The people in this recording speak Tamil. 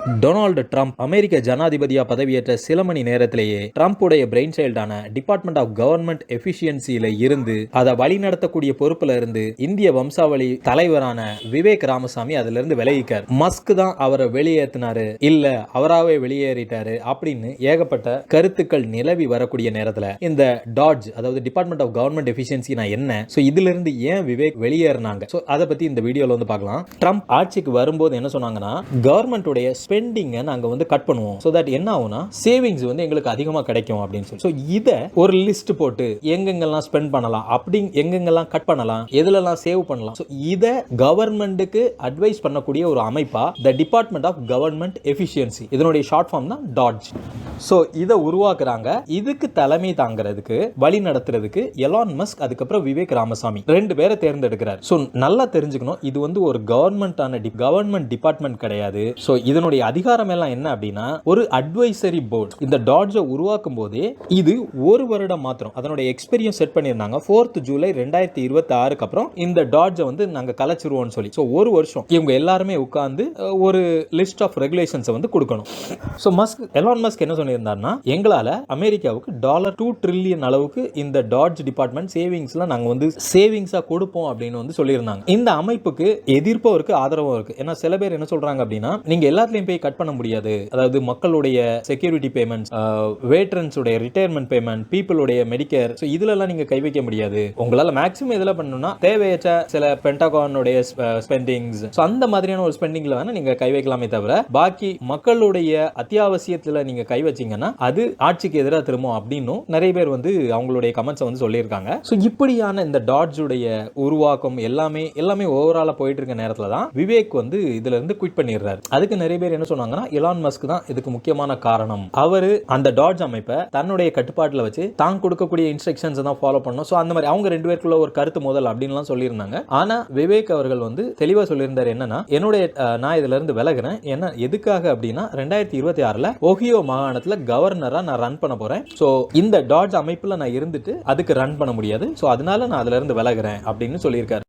டொனால்டு ட்ரம்ப் அமெரிக்க ஜனாதிபதியா பதவியேற்ற சில மணி நேரத்திலேயே ட்ரம்ப்புடைய பிரெயின் சைல்டான டிபார்ட்மெண்ட் ஆஃப் கவர்மெண்ட் எஃபிஷியன்சியில இருந்து அதை வழி நடத்தக்கூடிய பொறுப்புல இருந்து இந்திய வம்சாவளி தலைவரான விவேக் ராமசாமி அதுல இருந்து விலகிக்கார். மஸ்க் தான் அவரை வெளியேற்றினாரு, இல்ல அவராகவே வெளியேறிட்டாரு அப்படின்னு ஏகப்பட்ட கருத்துக்கள் நிலவி வரக்கூடிய நேரத்தில் இந்த டாட்ஜ், அதாவது டிபார்ட்மெண்ட் ஆஃப் கவர்மெண்ட் எஃபிஷியன்சி என்ன, ஸோ இதுல இருந்து ஏன் விவேக் வெளியேறினாங்க, ஸோ அதை பத்தி இந்த வீடியோல வந்து பார்க்கலாம். ட்ரம்ப் ஆட்சிக்கு வரும்போது என்ன சொன்னாங்கன்னா, கவர்மெண்ட்டுடைய ஸ்பெண்டிங்கை நாங்கள் வந்து கட் பண்ணுவோம், ஸோ தட் என்ன ஆகும்னா சேவிங்ஸ் வந்து எங்களுக்கு அதிகமாக கிடைக்கும் அப்படின்னு சொல்லி. ஸோ இதை ஒரு லிஸ்ட் போட்டு எங்கெங்கெல்லாம் ஸ்பெண்ட் பண்ணலாம், அப்படி எங்கெங்கெல்லாம் கட் பண்ணலாம், எதுலெல்லாம் சேவ் பண்ணலாம், ஸோ இதை கவர்மெண்ட்டுக்கு அட்வைஸ் பண்ணக்கூடிய ஒரு அமைப்பா the department of government efficiency, இதனுடைய ஷார்ட் ஃபார்ம் தான் டாட்ஜ். ஸோ இதை உருவாக்குறாங்க. இதுக்கு தலைமை தாங்கிறதுக்கு, வழி நடத்துறதுக்கு எலான் மஸ்க், அதுக்கப்புறம் விவேக் ராமசாமி ரெண்டு பேரை தேர்ந்தெடுக்கிறார். ஸோ நல்லா தெரிஞ்சுக்கணும், இது வந்து ஒரு கவர்மெண்டான கவர்மெண்ட் டிபார்ட்மெண்ட் கிடையாது. ஸோ இதனுடைய அதிகாரம் எல்லாம் என்ன அப்படின்னா, ஒரு அட்வைசரி போர்டு. இந்த டாட்ஜை உருவாக்கும் போதே இது ஒரு வருடம் மாத்திரம் அதனுடைய எக்ஸ்பீரியன்ஸ் செட் பண்ணியிருந்தாங்க. 4th ஜூலை 2026 அப்புறம் இந்த டாட்ஜை வந்து நாங்க கலைச்சிருவோம்னு சொல்லி. ஸோ ஒரு வருஷம் இவங்க எல்லாருமே உட்கார்ந்து ஒரு லிஸ்ட் ஆஃப் ரெகுலேஷன்ஸ் வந்து கொடுக்கணும். ஸோ எலான் மஸ்க் என்ன சொல்லியிருந்தாருன்னா, எங்களால அமெரிக்காவுக்கு $2 trillion அளவுக்கு இந்த டாட்ஜ் டிபார்ட்மெண்ட் சேவிங்ஸ்ல நாங்க வந்து சேவிங்ஸா கொடுப்போம் அப்படின்னு வந்து சொல்லியிருந்தாங்க. இந்த அமைப்புக்கு எதிர்ப்பும் இருக்கு, ஆதரவும் இருக்கு. ஏன்னா சில பேர் என்ன சொல்றாங்க அப்படின்னா, நீங்க எல்லாத்துலயும் போய் கட் பண்ண முடியாது, அதாவது மக்களுடைய செக்யூரிட்டி பேமெண்ட்ஸ், வேட்டரன்ஸ் உடைய ரிட்டையர்மெண்ட் பேமெண்ட், பீப்புளுடைய மெடிக்கேர், ஸோ இதுல எல்லாம் நீங்க கை வைக்க முடியாது. உங்களால மேக்ஸிமம் எதுல பண்ணணும்னா தேவையற்ற சில பென்டகானுடைய ஸ்பெண்டிங்ஸ், ஸோ அந்த மாதிரியான ஒரு ஸ்பெண்டிங்ல வேணா நீங்க கை வைக்கலாமே தவிர, பாக்கி மக்களுடைய அத்தியாவசியத்துல நீங்க கை வச்சீங்கன்னா அது ஆட்சிக்கு எதிராக திரும்பும் அப்படின்னு நிறைய பேர் வந்து அவங்களுடைய கமெண்ட்ஸ் வந்து சொல்லியிருக்காங்க. ஸோ இப்படியான இந்த டாட்ஜ் உடைய உருவாக்கம் எல்லாமே ஓவராலா போயிட்டு இருக்க நேரத்துல தான் விவேக் வந்து இதுல இருந்து குவிட் பண்ணிடுறாரு. அதுக்கு நிறைய பேர் என்ன சொன்னாங்கன்னா, எலான் மஸ்க் தான் இதுக்கு முக்கியமான காரணம். அவரு அந்த டாட்ஜ் அமைப்பை தன்னுடைய கட்டுப்பாட்டில் வச்சு தான் கொடுக்கக்கூடிய இன்ஸ்ட்ரக்ஷன்ஸ் தான் ஃபாலோ பண்ணணும். ஸோ அந்த மாதிரி அவங்க ரெண்டு பேருக்குள்ள ஒரு கருத்து மோதல் அப்படின்லாம் சொல்லியிருந்தாங்க. ஆனா விவேக் அவர்கள் வந்து தெளிவா சொல்லியிருந்தாரு, என்னன்னா நான் இதுல இருந்து விலகுறேன். என்ன எதுக்காக அப்படின்னா, 2026 ஓஹியோ மாகாணத்துல கவர்னரா நான் ரன் பண்ண போறேன். ஸோ இந்த டாட்ஜ் அமைப்புல நான் இருந்துட்டு அதுக்கு ரன் பண்ண முடியாது. ஸோ அதனால நான் அதுல இருந்து விலகுறேன் அப்படின்னு சொல்லியிருக்காரு.